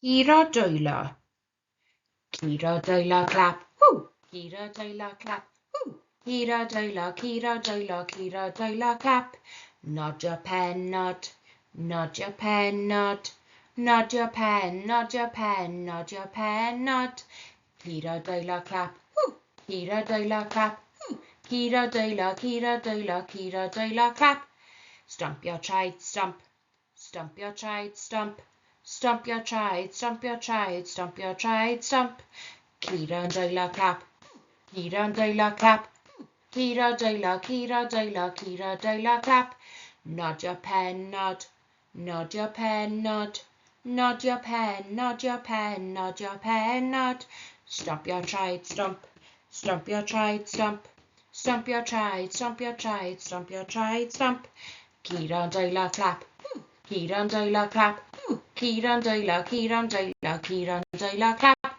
Curo, dwylo. Curo, dwylo, clap. Woo! Curo, dwylo, clap. Woo! Curo, dwylo, curo, dwylo, curo, dwylo, clap. Nod your pen, nod. Nod your pen, nod. Nod your pen, nod your pen, nod your pen, nod. Curo, dwylo, clap. Woo! Curo, dwylo, clap. Woo! Curo, dwylo, curo, dwylo, curo, dwylo, clap. Stomp your tried, stomp. Stomp your tried, stomp. Stomp your tried, stomp your tried, stomp your tried, stomp. Curo, dwylo, clap. Curo, dwylo, clap. Curo, dwylo, curo, dwylo, curo, dwylo, clap. Nod your pen, nod. Nod your pen, nod. Nod your pen, nod your pen, nod your pen, nod. Stomp your tried, stomp. Stomp your tried, stomp. Stomp your tried, stomp your tried, stomp your tried, stomp. Curo, dwylo, clap. Curo, dwylo, clap. Curo, dwylo, curo, dwylo, curo, dwylo, clap.